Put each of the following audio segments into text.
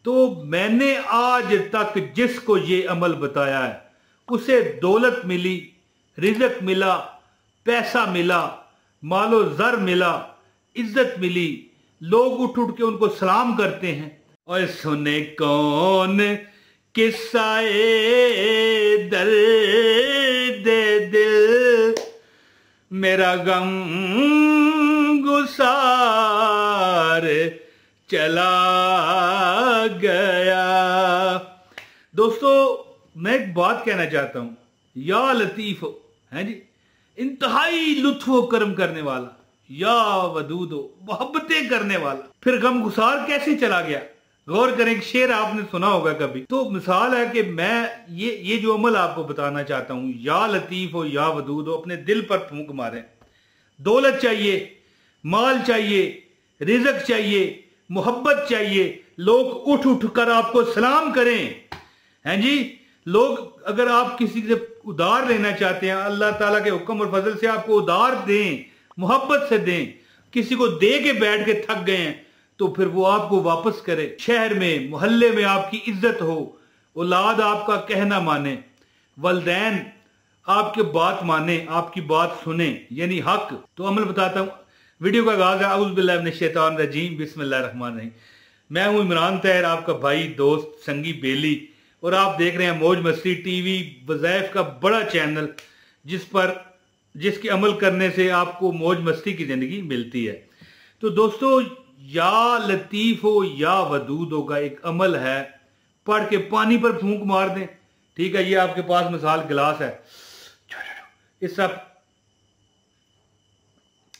तो मैंने आज तक जिसको ये अमल बताया है उसे दौलत मिली, रिज़्क मिला, पैसा मिला, मालो ज़र मिला, इज्जत मिली, लोग उठ उठ के उनको सलाम करते हैं। और सुने कौन किस्साए दर्द दिल, मेरा गम गुसार चला गया। दोस्तों मैं एक बात कहना चाहता हूं, या लतीफ है जी, इंतहाई लुत्फ व करम करने वाला, या वदूद मोहब्बतें करने वाला, फिर गम गुसार कैसे चला गया। गौर करें, एक शेर आपने सुना होगा कभी। तो मिसाल है कि मैं ये जो अमल आपको बताना चाहता हूं, या लतीफ हो या वदूद हो, अपने दिल पर फूंक मारें। दौलत चाहिए, माल चाहिए, रिज़्क चाहिए, मोहब्बत चाहिए, लोग उठ उठ कर आपको सलाम करें, हैं जी। लोग अगर आप किसी से उधार लेना चाहते हैं, अल्लाह ताला के हुक्म और फजल से आपको उधार दें, मोहब्बत से दें, किसी को दे के बैठ के थक गए हैं तो फिर वो आपको वापस करे। शहर में मोहल्ले में आपकी इज्जत हो, औलाद आपका कहना माने, वलदैन आपके बात माने, आपकी बात सुने, यानी हक। तो अमल बताता हूं। वीडियो का आगाज है औज़ु बिल्लाहि मिनश शैतानिर रजीम, बिस्मिल्लाहिर रहमानिर रहीम। मैं हूं इमरान तैयर, आपका भाई, दोस्त, संगी बेली, और आप देख रहे हैं मौज मस्ती टीवी, वज़ाइफ का बड़ा चैनल जिसके अमल करने से आपको मौज मस्ती की जिंदगी मिलती है। तो दोस्तों, या लतीफ हो या वदूद हो का एक अमल है, पढ़ के पानी पर फूंक मार दें। ठीक है, ये आपके पास मिसाल गिलास है, इस सब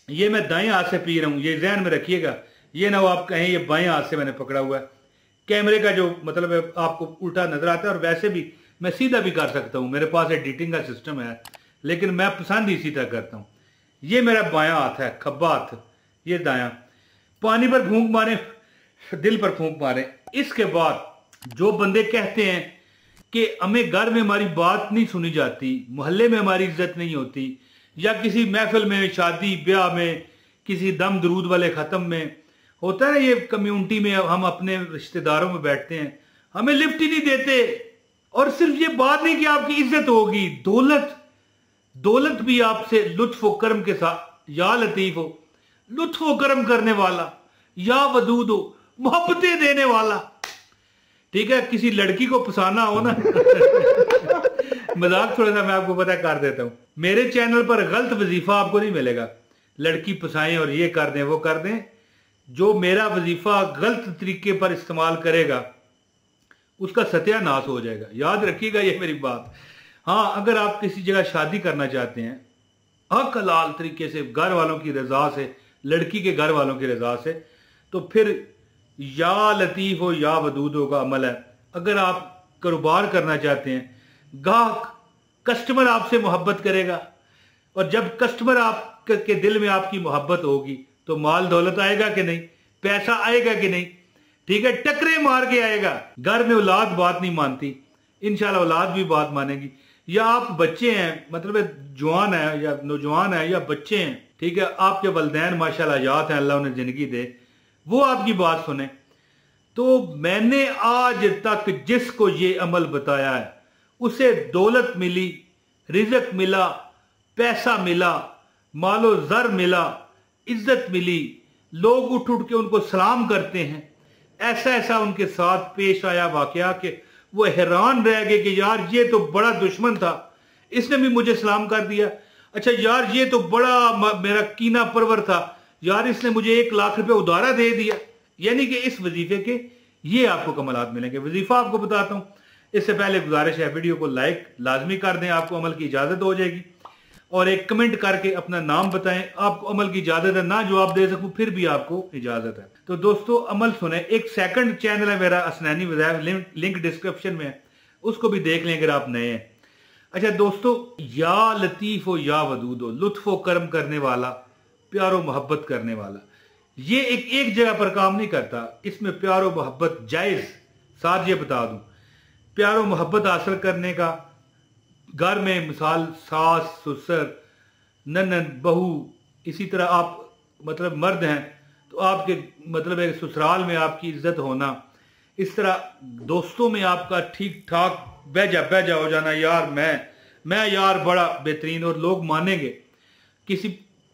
ये मैं दाएं हाथ से पी रहा हूं, ये ज़हन में रखिएगा। ये ना हो आप कहें ये बाएं हाथ से मैंने पकड़ा हुआ है। कैमरे का जो मतलब है आपको उल्टा नजर आता है, और वैसे भी मैं सीधा भी कर सकता हूं, मेरे पास एडिटिंग का सिस्टम है, लेकिन मैं पसंद इसी तरह करता हूं। ये मेरा बायां हाथ है, खब्बा हाथ, ये दायां। पानी पर फूंक मारे, दिल पर फूंक मारे। इसके बाद जो बंदे कहते हैं कि हमें घर में हमारी बात नहीं सुनी जाती, मोहल्ले में हमारी इज्जत नहीं होती, या किसी महफिल में, शादी ब्याह में, किसी दम दरूद वाले ख़त्म में होता है ना, ये कम्युनिटी में हम अपने रिश्तेदारों में बैठते हैं, हमें लिफ्ट ही नहीं देते। और सिर्फ ये बात नहीं कि आपकी इज्जत होगी, दौलत भी आपसे लुत्फ व करम के साथ, या लतीफ हो, लुत्फ व करम करने वाला, या वदूद हो, मोहब्बतें देने वाला। ठीक है, किसी लड़की को फसाना हो ना मजाक थोड़ा सा मैं आपको पता कर देता हूं, मेरे चैनल पर गलत वजीफा आपको नहीं मिलेगा। लड़की फसाएं और ये कर दें वो कर दें, जो मेरा वजीफा गलत तरीके पर इस्तेमाल करेगा उसका सत्यानाश हो जाएगा। याद रखिएगा ये मेरी बात। हाँ, अगर आप किसी जगह शादी करना चाहते हैं हक हलाल तरीके से, घर वालों की रजा से, लड़की के घर वालों की रजा से, तो फिर या लतीफ हो या वदूद हो का अमल है। अगर आप कारोबार करना चाहते हैं, गाहक कस्टमर आपसे मोहब्बत करेगा, और जब कस्टमर आपके दिल में आपकी मोहब्बत होगी तो माल दौलत आएगा कि नहीं, पैसा आएगा कि नहीं। ठीक है, टकरे मार के आएगा। घर में औलाद बात नहीं मानती, इंशाल्लाह औलाद भी बात मानेगी। या आप बच्चे हैं, मतलब जवान है या नौजवान है या बच्चे हैं, ठीक है, आपके वलदैन माशाल्लाह याद है, अल्लाह उन्हें जिंदगी दे, वो आपकी बात सुने। तो मैंने आज तक जिसको ये अमल बताया है उसे दौलत मिली, रिज़्क मिला, पैसा मिला, मालो ज़र मिला, इज्जत मिली, लोग उठ उठ के उनको सलाम करते हैं। ऐसा ऐसा उनके साथ पेश आया वाकया कि वो हैरान रह गए कि यार ये तो बड़ा दुश्मन था, इसने भी मुझे सलाम कर दिया। अच्छा यार, ये तो बड़ा मेरा कीना परवर था, यार इसने मुझे 1 लाख रुपए उधारा दे दिया। यानी कि इस वजीफे के ये आपको कमालात मिलेंगे। वजीफा आपको बताता हूं, इससे पहले गुजारिश है वीडियो को लाइक लाजमी कर दें, आपको अमल की इजाजत हो जाएगी, और एक कमेंट करके अपना नाम बताएं। आपको अमल की इजाजत है, ना जवाब दे सकूं फिर भी आपको इजाजत है। तो दोस्तों अमल सुने। एक सेकंड चैनल है मेरा असनानी वज़ाइफ, लिंक डिस्क्रिप्शन में है, उसको भी देख लें अगर आप नए हैं। अच्छा दोस्तों, या लतीफ हो या वदूद हो, लुत्फ व करम करने वाला, प्यारो मोहब्बत करने वाला, ये एक जगह पर काम नहीं करता। इसमें प्यारो मोहब्बत जायज। साथ ये बता दूं, प्यारो मोहब्बत हासिल करने का घर में मिसाल सास ससुर ननद बहू, इसी तरह आप मतलब मर्द हैं तो आपके मतलब एक ससुराल में आपकी इज्जत होना, इस तरह दोस्तों में आपका ठीक ठाक बहजा हो जाना, यार मैं यार बड़ा बेहतरीन, और लोग मानेंगे। किसी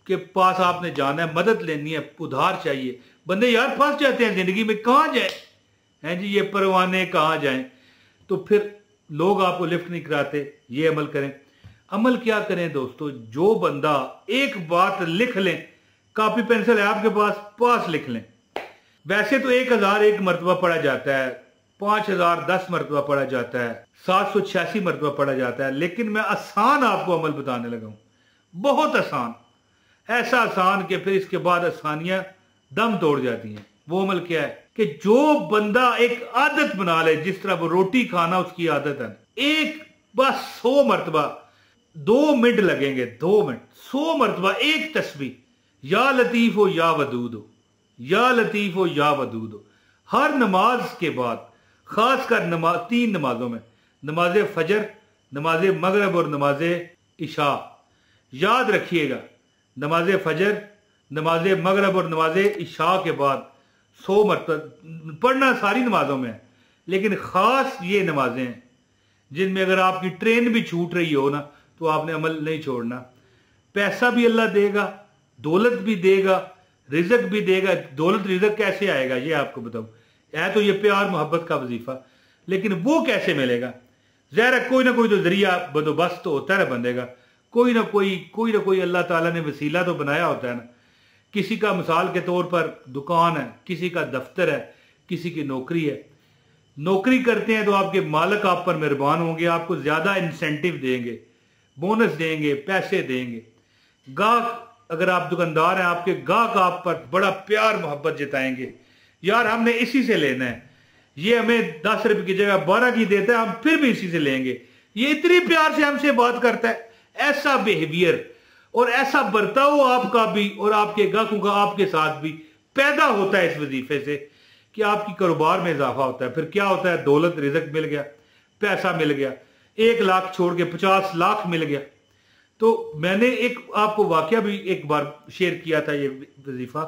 के पास आपने जाना है, मदद लेनी है, उधार चाहिए, बंदे यार फंस जाते हैं जिंदगी में, कहाँ जाए हैं जी ये परवाने, कहाँ जाएं, तो फिर लोग आपको लिफ्ट नहीं कराते। ये अमल करें। अमल क्या करें दोस्तों, जो बंदा एक बात लिख लें, कॉपी पेंसिल है आपके पास लिख लें। वैसे तो 1000 एक मरतबा पढ़ा जाता है, 5000 10 मरतबा पढ़ा जाता है, 786 मरतबा पढ़ा जाता है, लेकिन मैं आसान आपको अमल बताने लगा हूं, बहुत आसान, ऐसा आसान कि फिर इसके बाद आसानियां दम तोड़ जाती हैं। वो अमल क्या है कि जो बंदा एक आदत बना ले, जिस तरह वो रोटी खाना उसकी आदत है, एक बस 100 मरतबा, 2 मिनट लगेंगे, 2 मिनट, 100 मरतबा एक तस्बीह, या लतीफ हो या वदूद हो, या लतीफ हो या वदूद हो, हर नमाज के बाद, खासकर 3 नमाजों में, नमाज फजर, नमाज मगरब और नमाज इशा, याद रखिएगा, नमाज फजर, नमाज मगरब और नमाज इशा के बाद 100 मरतबा पढ़ना सारी नमाजों में है, लेकिन खास ये नमाजें हैं जिनमें अगर आपकी ट्रेन भी छूट रही हो ना, तो आपने अमल नहीं छोड़ना। पैसा भी अल्लाह देगा, दौलत भी देगा, रिजक भी देगा। दौलत रिजक कैसे आएगा ये आपको बताऊं, है तो ये प्यार मोहब्बत का वजीफा, लेकिन वो कैसे मिलेगा? ज़ाहिर है कोई ना कोई तो जरिया बंदोबस्त तो होता है बंदेगा, कोई ना कोई अल्लाह ताला ने वसीला तो बनाया होता है ना। किसी का मिसाल के तौर पर दुकान है, किसी का दफ्तर है, किसी की नौकरी है। नौकरी करते हैं तो आपके मालिक आप पर मेहरबान होंगे, आपको ज्यादा इंसेंटिव देंगे, बोनस देंगे, पैसे देंगे। गाहक, अगर आप दुकानदार हैं, आपके गाहक आप पर बड़ा प्यार मोहब्बत जताएंगे, यार हमने इसी से लेना है, ये हमें 10 रुपए की जगह 12 की देता है, हम फिर भी इसी से लेंगे, ये इतनी प्यार से हमसे बात करता है। ऐसा बिहेवियर और ऐसा बर्ताव आपका भी और आपके गाहकों का आपके साथ भी पैदा होता है इस वजीफे से, कि आपकी कारोबार में इजाफा होता है। फिर क्या होता है, दौलत रिजक मिल गया, पैसा मिल गया, 1 लाख छोड़ के 50 लाख मिल गया। तो मैंने एक आपको वाकया भी एक बार शेयर किया था ये वजीफा,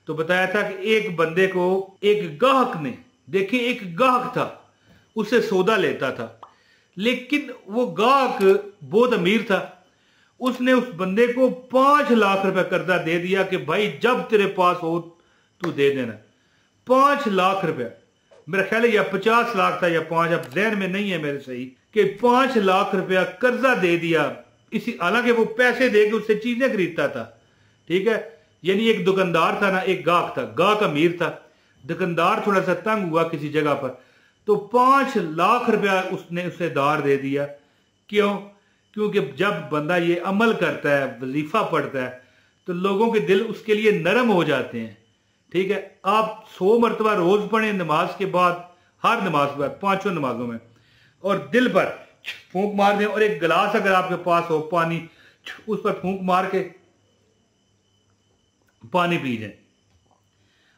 तो बताया था कि एक बंदे को एक गाहक ने, देखिए एक गाहक था, उससे सौदा लेता था, लेकिन वो गाहक बहुत अमीर था। उसने उस बंदे को 5 लाख रुपए कर्जा दे दिया कि भाई जब तेरे पास हो तू दे देना। 5 लाख रुपया, मेरा ख्याल है या 50 लाख था या 5, अब जहन में नहीं है मेरे सही, कि 5 लाख रुपया कर्जा दे दिया। इसी, हालांकि वो पैसे दे के उससे चीजें खरीदता था, ठीक है। यानी एक दुकानदार था ना, एक गाहक था, गाहक अमीर था, दुकानदार थोड़ा सा तंग हुआ किसी जगह पर, तो 5 लाख रुपया उसने उसे दार दे दिया। क्यों? क्योंकि जब बंदा ये अमल करता है, वजीफा पढ़ता है, तो लोगों के दिल उसके लिए नरम हो जाते हैं, ठीक है। आप 100 मरतबा रोज पढ़ें नमाज के बाद, हर नमाज के बाद, 5 नमाजों में, और दिल पर फूंक मार दें, और एक गिलास अगर आपके पास हो पानी, उस पर फूंक मार के पानी पी जाए,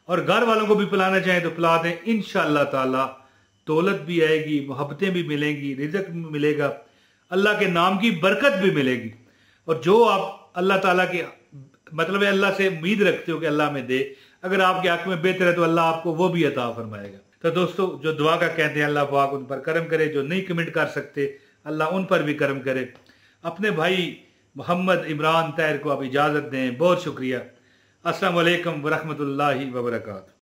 और घर वालों को भी पिलाना चाहें तो पिला दें। इंशाअल्लाह ताला दौलत भी आएगी, मोहब्बतें भी मिलेंगी, रिज़्क भी मिलेगा, अल्लाह के नाम की बरकत भी मिलेगी। और जो आप अल्लाह ताला के, मतलब अल्लाह से उम्मीद रखते हो कि अल्लाह में दे, अगर आपके हक में बेहतर है तो अल्लाह आपको वो भी अता फरमाएगा। तो दोस्तों, जो दुआ का कहते हैं अल्लाह पाक उन पर करम करे, जो नहीं कमेंट कर सकते अल्लाह उन पर भी करम करे। अपने भाई मोहम्मद इमरान ताहिर को आप इजाज़त दें, बहुत शुक्रिया। अस्सलाम वालेकुम वरहमतुल्लाहि वबरकातुहू।